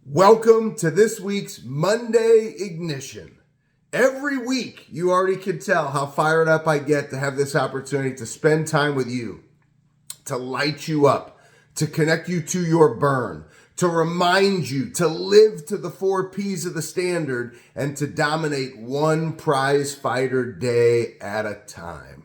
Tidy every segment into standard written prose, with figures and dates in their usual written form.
Welcome to this week's Monday Ignition. Every week, you already can tell how fired up I get to have this opportunity to spend time with you, to light you up, to connect you to your burn, to remind you to live to the 4 P's of the standard, and to dominate one prize fighter day at a time.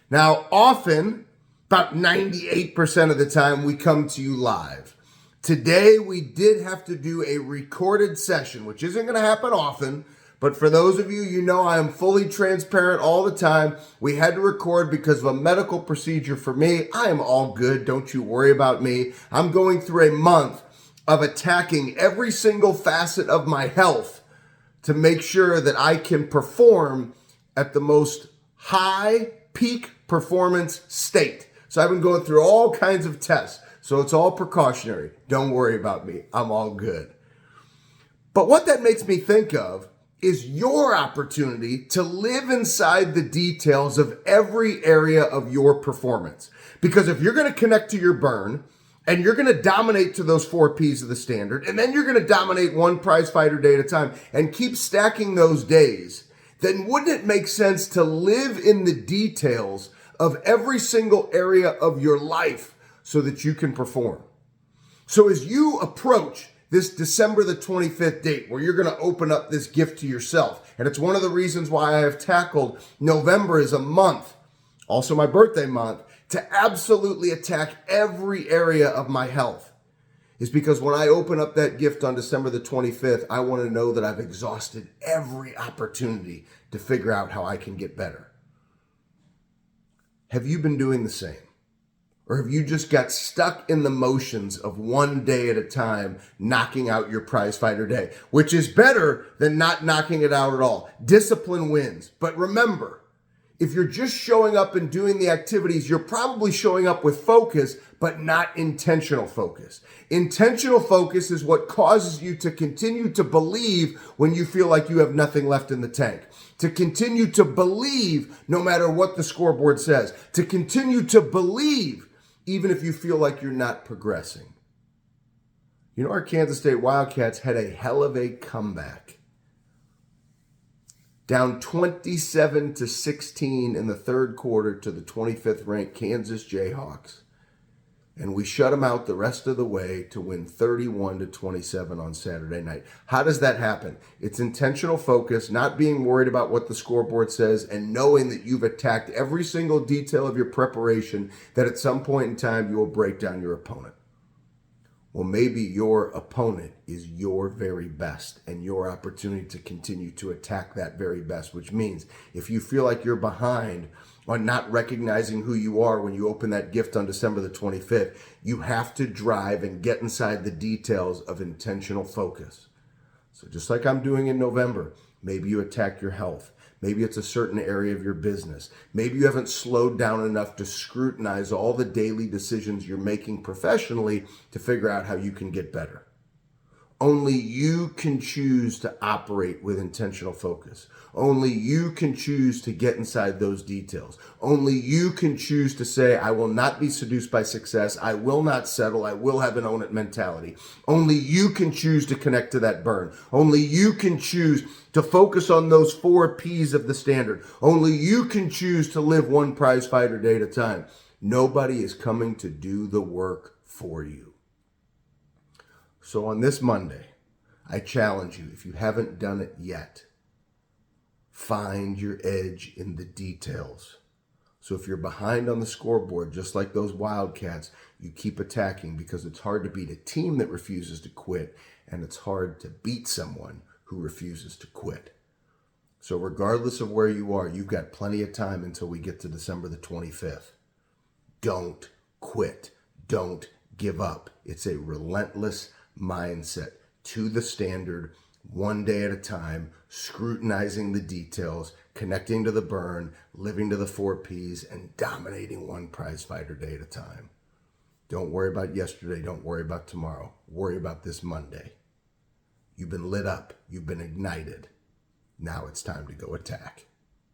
Now, often, about 98% of the time, we come to you live. Today, we did have to do a recorded session, which isn't going to happen often, but for those of you, you know I am fully transparent all the time. We had to record because of a medical procedure for me. I am all good. Don't you worry about me. I'm going through a month of attacking every single facet of my health to make sure that I can perform at the most high peak performance state. So I've been going through all kinds of tests. So it's all precautionary. Don't worry about me. I'm all good. But what that makes me think of is your opportunity to live inside the details of every area of your performance. Because if you're going to connect to your burn and you're going to dominate to those 4 P's of the standard, and then you're going to dominate one prize fighter day at a time and keep stacking those days, then wouldn't it make sense to live in the details of every single area of your life so that you can perform? So as you approach this December the 25th date where you're going to open up this gift to yourself, and it's one of the reasons why I have tackled November as a month, also my birthday month, to absolutely attack every area of my health, is because when I open up that gift on December the 25th, I want to know that I've exhausted every opportunity to figure out how I can get better. Have you been doing the same? Or have you just got stuck in the motions of one day at a time, knocking out your prize fighter day, which is better than not knocking it out at all? Discipline wins. But remember, if you're just showing up and doing the activities, you're probably showing up with focus, but not intentional focus. Intentional focus is what causes you to continue to believe when you feel like you have nothing left in the tank. To continue to believe no matter what the scoreboard says. To continue to believe even if you feel like you're not progressing. You know, our Kansas State Wildcats had a hell of a comeback. Down 27-16 in the third quarter to the 25th ranked Kansas Jayhawks. And we shut them out the rest of the way to win 31-27 on Saturday night. How does that happen? It's intentional focus, not being worried about what the scoreboard says, and knowing that you've attacked every single detail of your preparation, that at some point in time you will break down your opponent. Well, maybe your opponent is your very best and your opportunity to continue to attack that very best, which means if you feel like you're behind on not recognizing who you are when you open that gift on December the 25th, you have to drive and get inside the details of intentional focus. So just like I'm doing in November, maybe you attack your health. Maybe it's a certain area of your business. Maybe you haven't slowed down enough to scrutinize all the daily decisions you're making professionally to figure out how you can get better. Only you can choose to operate with intentional focus. Only you can choose to get inside those details. Only you can choose to say, I will not be seduced by success. I will not settle. I will have an own it mentality. Only you can choose to connect to that burn. Only you can choose to focus on those 4 P's of the standard. Only you can choose to live one prize fighter day at a time. Nobody is coming to do the work for you. So on this Monday, I challenge you, if you haven't done it yet, find your edge in the details. So if you're behind on the scoreboard, just like those Wildcats, you keep attacking because it's hard to beat a team that refuses to quit, and it's hard to beat someone who refuses to quit. So regardless of where you are, you've got plenty of time until we get to December the 25th. Don't quit. Don't give up. It's a relentless mindset to the standard, one day at a time, scrutinizing the details, connecting to the burn, living to the 4 P's, and dominating one prize fighter day at a time. Don't worry about yesterday. Don't worry about tomorrow. Worry about this Monday. You've been lit up. You've been ignited. Now it's time to go attack.